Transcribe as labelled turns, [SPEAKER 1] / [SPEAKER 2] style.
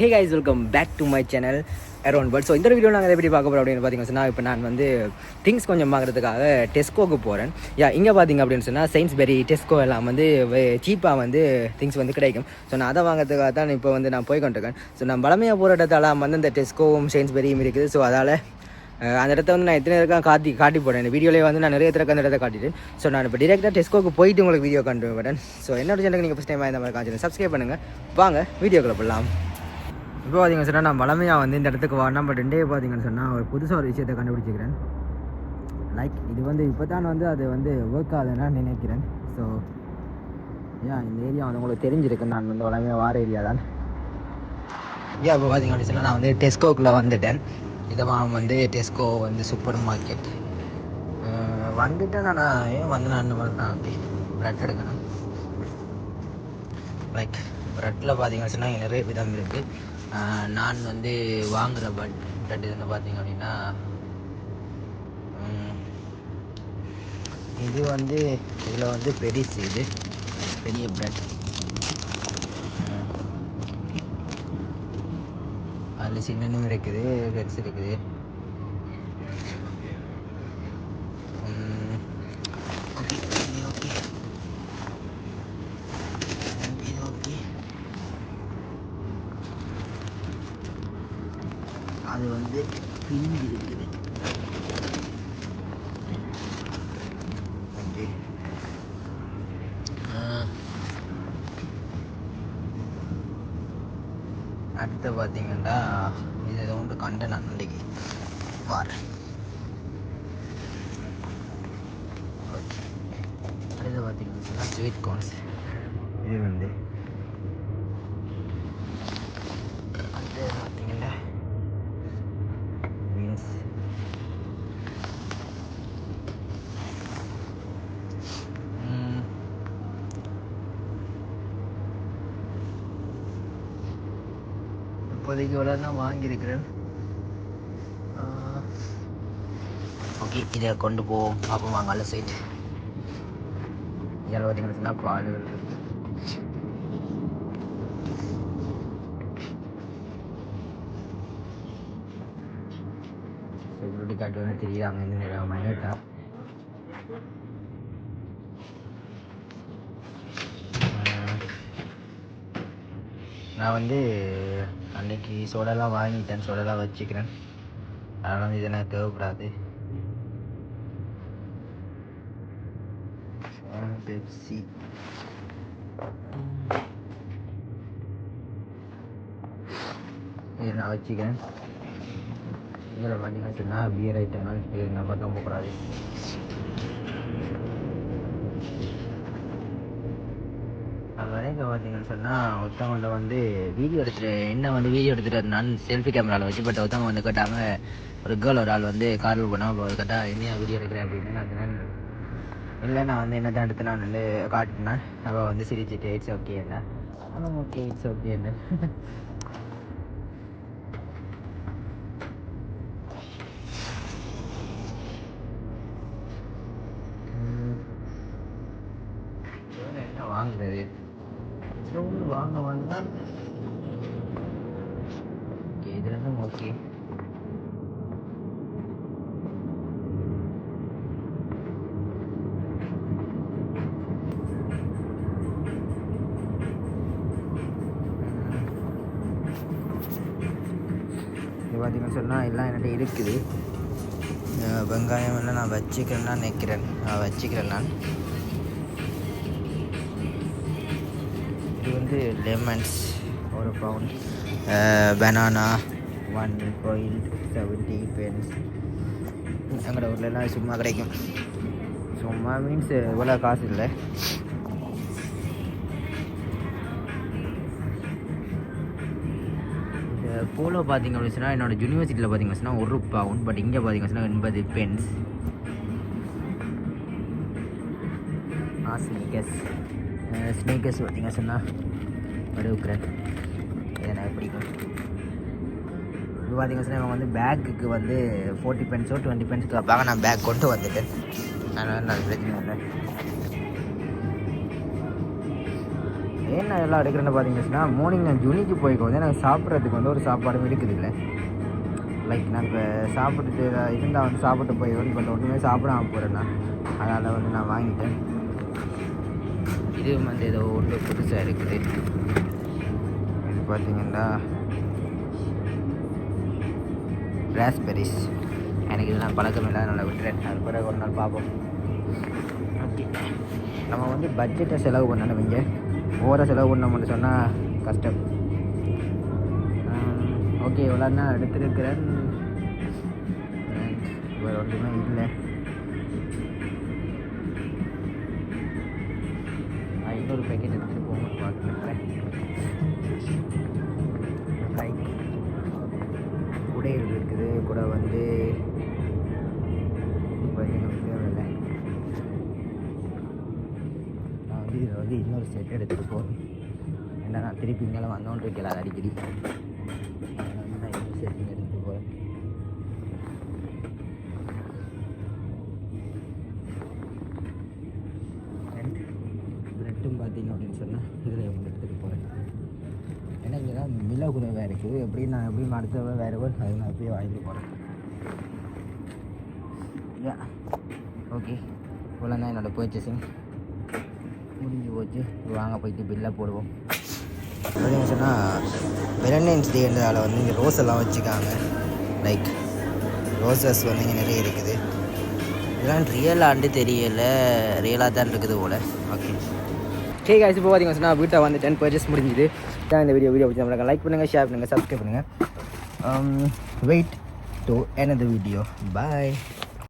[SPEAKER 1] Hey guys, welcome back to my channel around but. So இந்த video நாங்கள் எப்படி பார்க்க போகிறோம் அப்படின்னு பார்த்தீங்கன்னா சொன்னால், இப்போ நான் வந்து திங்ஸ் கொஞ்சம் வாங்குறதுக்காக டெஸ்கோக்கு போகிறேன். இங்கே பார்த்தீங்க அப்படின்னு சொன்னால் சைன்ஸ்பெரி, டெஸ்கோ எல்லாம் வந்து சீப்பாக வந்து திங்ஸ் வந்து கிடைக்கும். ஸோ நான் அதை வாங்குறதுக்காக தான் இப்போ வந்து நான் போய்கொண்டிருக்கேன். ஸோ நான் பழமையாக போகிற இடத்தால வந்து இந்த டெஸ்கோவும் சைன்ஸ்பெரியும் இருக்குது. ஸோ அதால் அந்த இடத்த வந்து நான் எத்தனை இருக்கான் காட்டி போட்டேன். இந்த வீடியோலேயே வந்து நான் நிறைய திறக்க அந்த இடத்த காட்டிட்டேன். ஸோ நான் இப்போ டிரெக்டாக டெஸ்கோக்கு போயிட்டு உங்களுக்கு வீடியோ காட்டு வரேன். ஸோ என்னோட சேனலுக்கு நீங்கள் ஃபஸ்ட் டைம் இந்த மாதிரி காட்சி சப்ஸ்கிரைப் பண்ணுங்கள். வாங்க வீடியோக்குள்ள போடலாம். இப்போ பார்த்தீங்கன்னு சொன்னால் நான் பழமையாக வந்து இந்த இடத்துக்கு வரணும். பட் ரெண்டே பார்த்தீங்கன்னு சொன்னால் ஒரு புதுசாக ஒரு விஷயத்தை கண்டுபிடிச்சிக்கிறேன். லைக் இது வந்து இப்போ தான் வந்து அது வந்து ஒர்க் ஆகுதுன்னு நான் நினைக்கிறேன். ஸோ இந்த ஏரியா வந்து உங்களுக்கு தெரிஞ்சிருக்கு. நான் வந்து பழமையாக வார ஏரியா தான். இப்போ பார்த்தீங்கன்னு சொன்னால் நான் வந்து டெஸ்கோக்குள்ளே வந்துட்டேன். இதெல்லாம் வந்து டெஸ்கோ வந்து சூப்பர் மார்க்கெட் வந்துட்டேன். நான் ஏன் வந்து நான் இந்த மாதிரி தான் அப்படி ப்ரெட் எடுக்கணும். லைக் ப்ரெட்டில் பார்த்தீங்கன்னு சொன்னால் இங்கே நிறைய விதம் இருக்குது. நான் வந்து வாங்குகிற ப்ரெட் இதுன்னு பார்த்தீங்க அப்படின்னா இது வந்து இதில் வந்து பெரிஸ், இது பெரிய ப்ரெட். அதில் சின்னனும் இருக்குது, பெருசு இருக்குது. அது வந்து பின் இருக்குது. அடுத்து பார்த்தீங்கன்னா இது எதை ஒன்று கண்டு நான் இன்றைக்கி வரேன். ஓகே, அடுத்து பார்த்தீங்கன்னா ஸ்வீட் கார்ன்ஸ். இது வந்து அடுத்து பார்த்தீங்கன்னா பீன்ஸ். இப்போதைக்கு இவ்வளோ தான் வாங்கியிருக்கிறேன். ஓகே, இதை கொண்டு போவோம். பார்ப்போம் வாங்க. அல்ல சைட் இதில் பார்த்தீங்கன்னா பால் செக்யூரிட்டி கார்டு வந்து தெரியாமல் இருந்து மணிட்டா. நான் வந்து அன்னைக்கு சோடாலாம் வாங்கிட்டேன், சோடாலாம் வச்சுக்கிறேன். அதனால் வந்து இது எனக்கு தேவைப்படாது. பெப்சி இது நான் வச்சுக்கிறேன். இதில் பார்த்தீங்கன்னா சொன்னால் பியர் ஐட்டங்கள் இது நான் பக்கம் போகக்கூடாது. வரைக்கும் பார்த்தீங்கன்னு சொன்னால் ஒருத்தவங்க வந்து வீடியோ எடுத்துகிட்டு நான் செல்ஃபி கேமராவில் வச்சு. பட் ஒருத்தவங்க வந்து கேட்டாங்க, ஒரு ஆள் வந்து காரில் போனால் கேட்டால் என்ன வீடியோ எடுக்கிறேன் அப்படின்னு. நான் சொன்னேன், இல்லை நான் வந்து என்ன தான் எடுத்து நான் வந்து காட்டினேன். அவள் வந்து சிரிச்சுட்டு இட்ஸ் ஓகே என்ன. ஆனால் ஓகே இட்ஸ் ஓகே என்ன. என்ன வாங்குறது வாங்க வந்தால் ஓகே, இதுலேருந்து ஓகே. இது பார்த்தீங்கன்னு சொன்னால் எல்லாம் என்கிட்ட இருக்குது. வெங்காயம் எல்லாம் நான் வச்சுக்கிறேன்னா நினைக்கிறேன். நான் இது வந்து லெமன்ஸ் ஒரு பவுண்ட், பனானா 1 coiled 70 pence. எங்களோட ஊர்லலாம் சும்மா கிடைக்கும். சும்மா மீன்ஸ் இவ்வளோ காசு இல்லை. இந்த போலோ பார்த்திங்க அப்படின்னு சொன்னால் என்னோடய யூனிவர்சிட்டியில் பார்த்திங்க சொன்னால் 1 பவுண்ட். பட் இங்கே பார்த்திங்க சொன்னால் 80 pence. ஸ்னீக்கர்ஸ் பார்த்திங்க சொன்னால் எடுக்கிறேன். இதை எனக்கு பிடிக்கும். இப்போ பார்த்திங்க சொன்னால் இவங்க வந்து பேக்குக்கு வந்து 40 pence 20 pence கேட்பாங்க. நான் பேக் கொண்டு வந்துட்டேன். அதனால் நான் பிரச்சனை இல்லை. ஏன் நான் எல்லாம் எடுக்கிறேன்னு பார்த்தீங்கன்னா மார்னிங் நான் ஜுனிக்கு போய்க்கு வந்து எனக்கு சாப்பிட்றதுக்கு வந்து ஒரு சாப்பாடும் இருக்குது இல்லை. லைக் நான் இப்போ சாப்பிட்டுட்டு இருந்தால் வந்து சாப்பிட்டு போயிடுவேன். பட் ஒன்றுமே சாப்பிடாம போகிறேன்னா அதனால் வந்து நான் வாங்கிட்டேன். இது வந்து ஏதோ ஒன்று புதுசாக இருக்குது. இது பார்த்தீங்கன்னா ராஸ்பெரிஸ். எனக்கு இதெல்லாம் பழக்கம் இல்லாத நல்லா விட்டுறேன். அது பிறகு ஒரு நாள் பார்ப்போம். ஓகே, நம்ம வந்து பட்ஜெட்டை செலவு பண்ணணும். இங்கே ஓவராக செலவு பண்ணோம்னு சொன்னால் கஷ்டம். ஓகே, இவ்வளோ தான் எடுத்துருக்கிறேன். வேறு ஒன்றுமே இல்லை. 500 பேக்கெட் எடுத்துகிட்டு போகணும் பார்த்துருக்கேன். லைக் குடைகள் இருக்குது. கூட வந்து எனக்கு தேவையில்லை. நான் வந்து இதில் வந்து இன்னொரு செட் எடுத்துகிட்டு போகிறேன். ஏன்னா நான் திருப்பி இங்கெல்லாம் வந்தோன்னு இருக்கல அடிக்கடி. அதனால் வந்து நான் இன்னொரு செட் எடுத்துகிட்டு போகிறேன். ப்ரெட்டும் பார்த்தீங்க அப்படின்னு சொன்னால் இதில் எப்படி எடுத்துகிட்டு போகிறேன். ஏன்னா இங்கே தான் மிளகுறவாக இருக்குது. எப்படி நான் எப்படி அடுத்த வேறு அது நான் எப்படியே வாங்கிட்டு போகிறேன். யா ஓகே, இவ்வளோ தான் என்னோடய பர்ச்சேசிங் முடிஞ்சு போச்சு. வாங்க போயிட்டு பில்லாக போடுவோம். அப்படின்னு சொன்னால் வெலண்டைன்ஸ் டேன்றதால் வந்து இங்கே ரோஸ் எல்லாம் வச்சுக்காங்க. லைக் ரோசஸ் வந்து இங்கே நிறைய இருக்குது. இதெல்லாம் ரியலாண்டு தெரியலை, ரியலாக தான் இருக்குது போல். ஓகே சரி guys, இப்போ பார்த்தீங்கன்னா சொன்னால் வீட்டை வந்து 10 பர்ச்சேஸ் முடிஞ்சுது. தான் இந்த வீடியோ பிடிச்சா லைக் பண்ணுங்கள், ஷேர் பண்ணுங்கள், சப்ஸ்கிரைப் பண்ணுங்கள். Wait to another video. Bye.